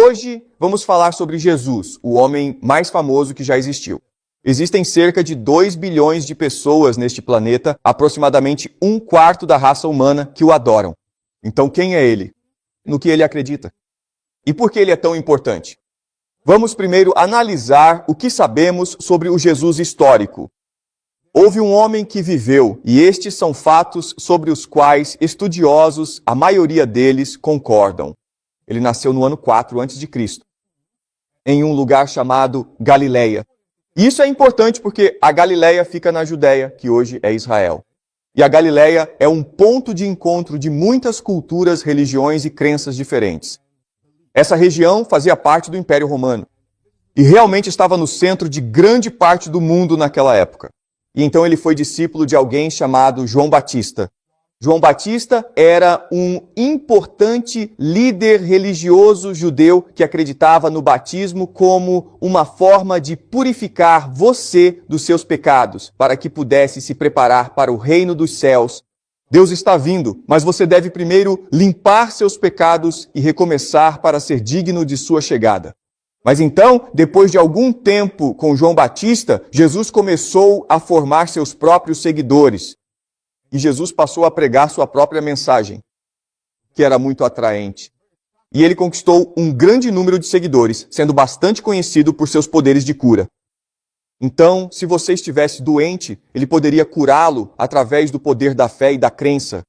Hoje vamos falar sobre Jesus, o homem mais famoso que já existiu. Existem cerca de 2 bilhões de pessoas neste planeta, aproximadamente 1/4 da raça humana que o adoram. Então quem é ele? No que ele acredita? E por que ele é tão importante? Vamos primeiro analisar o que sabemos sobre o Jesus histórico. Houve um homem que viveu, e estes são fatos sobre os quais estudiosos, a maioria deles, concordam. Ele nasceu no ano 4 a.C., em um lugar chamado Galileia. Isso é importante porque a Galileia fica na Judéia, que hoje é Israel. E a Galileia é um ponto de encontro de muitas culturas, religiões e crenças diferentes. Essa região fazia parte do Império Romano e realmente estava no centro de grande parte do mundo naquela época. E então ele foi discípulo de alguém chamado João Batista. João Batista era um importante líder religioso judeu que acreditava no batismo como uma forma de purificar você dos seus pecados, para que pudesse se preparar para o reino dos céus. Deus está vindo, mas você deve primeiro limpar seus pecados e recomeçar para ser digno de sua chegada. Mas então, depois de algum tempo com João Batista, Jesus começou a formar seus próprios seguidores. E Jesus passou a pregar sua própria mensagem, que era muito atraente. E ele conquistou um grande número de seguidores, sendo bastante conhecido por seus poderes de cura. Então, se você estivesse doente, ele poderia curá-lo através do poder da fé e da crença.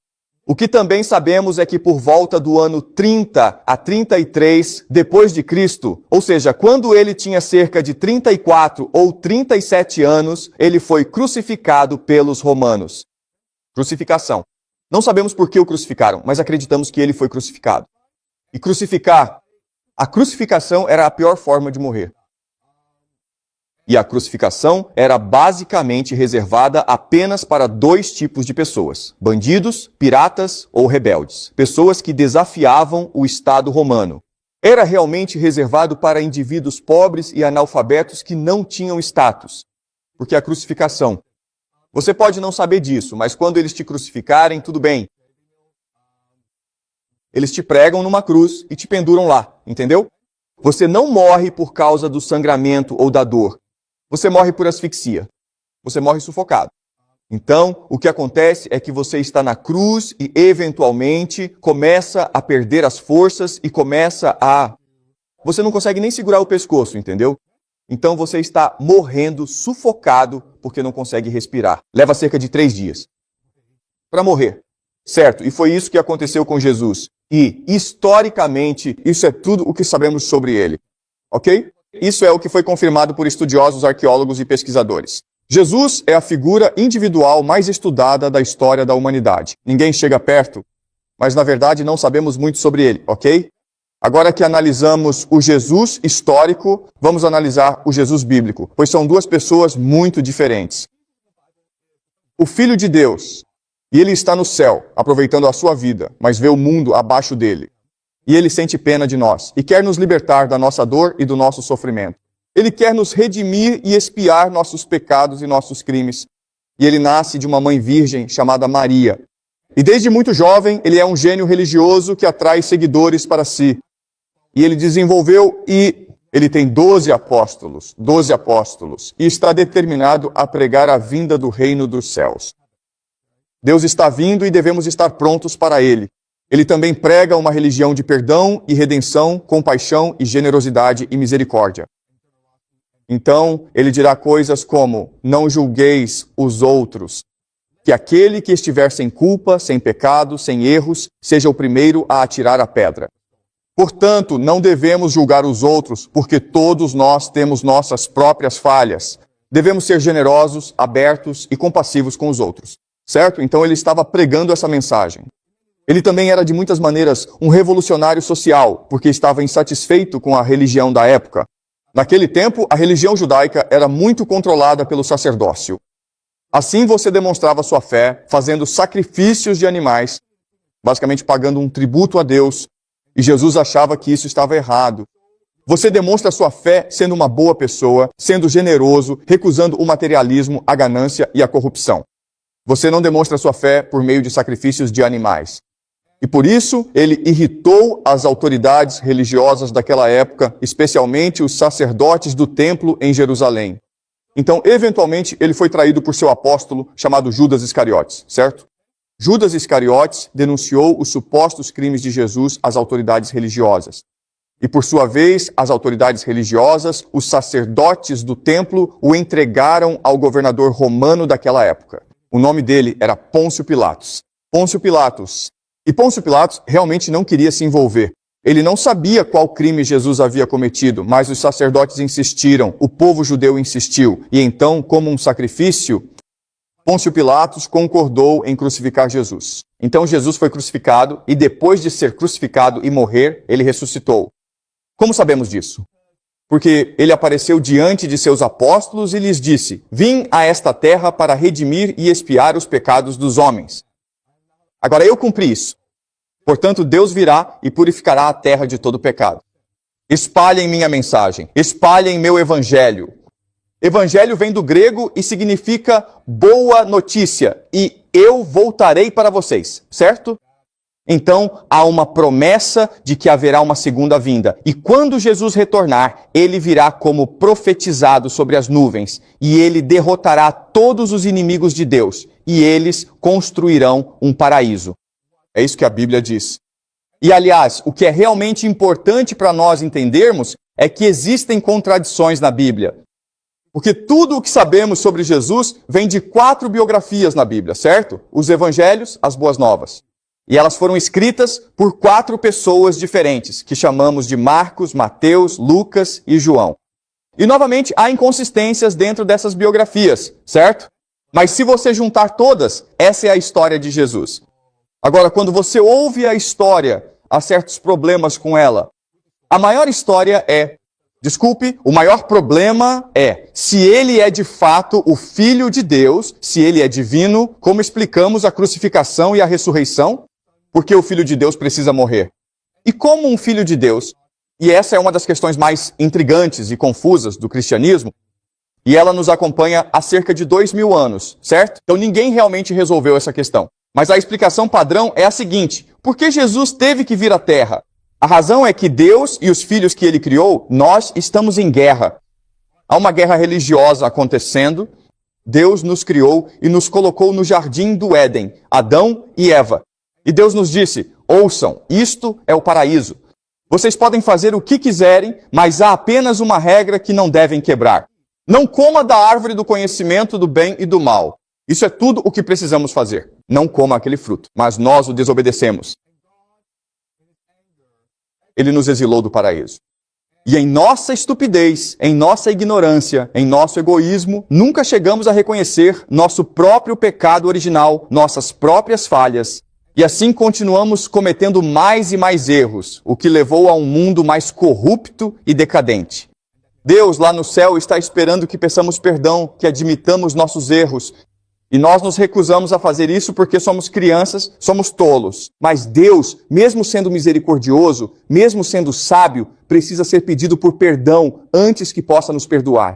O que também sabemos é que por volta do ano 30 a 33 depois de Cristo, ou seja, quando ele tinha cerca de 34 ou 37 anos, ele foi crucificado pelos romanos. Crucificação. Não sabemos por que o crucificaram, mas acreditamos que ele foi crucificado. E a crucificação era a pior forma de morrer. E a crucificação era basicamente reservada apenas para 2 tipos de pessoas: bandidos, piratas ou rebeldes. Pessoas que desafiavam o Estado romano. Era realmente reservado para indivíduos pobres e analfabetos que não tinham status. Porque a crucificação, você pode não saber disso, mas quando eles te crucificarem, tudo bem. Eles te pregam numa cruz e te penduram lá, entendeu? Você não morre por causa do sangramento ou da dor. Você morre por asfixia. Você morre sufocado. Então, o que acontece é que você está na cruz e, eventualmente, começa a perder as forças e você não consegue nem segurar o pescoço, entendeu? Então você está morrendo sufocado porque não consegue respirar. Leva cerca de 3 dias para morrer. Certo? E foi isso que aconteceu com Jesus. E, historicamente, isso é tudo o que sabemos sobre ele. Ok? Isso é o que foi confirmado por estudiosos, arqueólogos e pesquisadores. Jesus é a figura individual mais estudada da história da humanidade. Ninguém chega perto, mas na verdade não sabemos muito sobre ele, ok? Agora que analisamos o Jesus histórico, vamos analisar o Jesus bíblico, pois são 2 pessoas muito diferentes. O Filho de Deus, e ele está no céu, aproveitando a sua vida, mas vê o mundo abaixo dele. E ele sente pena de nós, e quer nos libertar da nossa dor e do nosso sofrimento. Ele quer nos redimir e expiar nossos pecados e nossos crimes. E ele nasce de uma mãe virgem chamada Maria. E desde muito jovem, ele é um gênio religioso que atrai seguidores para si. E ele desenvolveu ele tem 12 apóstolos, e está determinado a pregar a vinda do reino dos céus. Deus está vindo e devemos estar prontos para ele. Ele também prega uma religião de perdão e redenção, compaixão e generosidade e misericórdia. Então, ele dirá coisas como: não julgueis os outros, que aquele que estiver sem culpa, sem pecado, sem erros, seja o primeiro a atirar a pedra. Portanto, não devemos julgar os outros, porque todos nós temos nossas próprias falhas. Devemos ser generosos, abertos e compassivos com os outros. Certo? Então ele estava pregando essa mensagem. Ele também era de muitas maneiras um revolucionário social, porque estava insatisfeito com a religião da época. Naquele tempo, a religião judaica era muito controlada pelo sacerdócio. Assim você demonstrava sua fé, fazendo sacrifícios de animais, basicamente pagando um tributo a Deus, e Jesus achava que isso estava errado. Você demonstra sua fé sendo uma boa pessoa, sendo generoso, recusando o materialismo, a ganância e a corrupção. Você não demonstra sua fé por meio de sacrifícios de animais. E por isso ele irritou as autoridades religiosas daquela época, especialmente os sacerdotes do templo em Jerusalém. Então, eventualmente, ele foi traído por seu apóstolo chamado Judas Iscariotes, certo? Judas Iscariotes denunciou os supostos crimes de Jesus às autoridades religiosas. E por sua vez, as autoridades religiosas, os sacerdotes do templo, o entregaram ao governador romano daquela época. O nome dele era Pôncio Pilatos. Pôncio Pilatos. E Pôncio Pilatos realmente não queria se envolver. Ele não sabia qual crime Jesus havia cometido, mas os sacerdotes insistiram, o povo judeu insistiu. E então, como um sacrifício, Pôncio Pilatos concordou em crucificar Jesus. Então Jesus foi crucificado e depois de ser crucificado e morrer, ele ressuscitou. Como sabemos disso? Porque ele apareceu diante de seus apóstolos e lhes disse: vim a esta terra para redimir e expiar os pecados dos homens. Agora eu cumpri isso. Portanto, Deus virá e purificará a terra de todo pecado. Espalhem minha mensagem, espalhem meu evangelho. Evangelho vem do grego e significa boa notícia, e eu voltarei para vocês, certo? Então, há uma promessa de que haverá uma segunda vinda. E quando Jesus retornar, ele virá como profetizado sobre as nuvens, e ele derrotará todos os inimigos de Deus, e eles construirão um paraíso. É isso que a Bíblia diz. E, aliás, o que é realmente importante para nós entendermos é que existem contradições na Bíblia. Porque tudo o que sabemos sobre Jesus vem de 4 biografias na Bíblia, certo? Os Evangelhos, as Boas Novas. E elas foram escritas por 4 pessoas diferentes, que chamamos de Marcos, Mateus, Lucas e João. E, novamente, há inconsistências dentro dessas biografias, certo? Mas se você juntar todas, essa é a história de Jesus. Agora, quando você ouve a história, há certos problemas com ela. A maior história o maior problema é, se ele é de fato o Filho de Deus, se ele é divino, como explicamos a crucificação e a ressurreição? Porque o Filho de Deus precisa morrer. E como um Filho de Deus, e essa é uma das questões mais intrigantes e confusas do cristianismo, e ela nos acompanha há cerca de 2000 anos, certo? Então ninguém realmente resolveu essa questão. Mas a explicação padrão é a seguinte: por que Jesus teve que vir à Terra? A razão é que Deus e os filhos que ele criou, nós estamos em guerra. Há uma guerra religiosa acontecendo. Deus nos criou e nos colocou no jardim do Éden, Adão e Eva. E Deus nos disse: ouçam, isto é o paraíso. Vocês podem fazer o que quiserem, mas há apenas uma regra que não devem quebrar. Não coma da árvore do conhecimento do bem e do mal. Isso é tudo o que precisamos fazer. Não coma aquele fruto, mas nós o desobedecemos. Ele nos exilou do paraíso. E em nossa estupidez, em nossa ignorância, em nosso egoísmo, nunca chegamos a reconhecer nosso próprio pecado original, nossas próprias falhas. E assim continuamos cometendo mais e mais erros, o que levou a um mundo mais corrupto e decadente. Deus lá no céu está esperando que peçamos perdão, que admitamos nossos erros. E nós nos recusamos a fazer isso porque somos crianças, somos tolos. Mas Deus, mesmo sendo misericordioso, mesmo sendo sábio, precisa ser pedido por perdão antes que possa nos perdoar.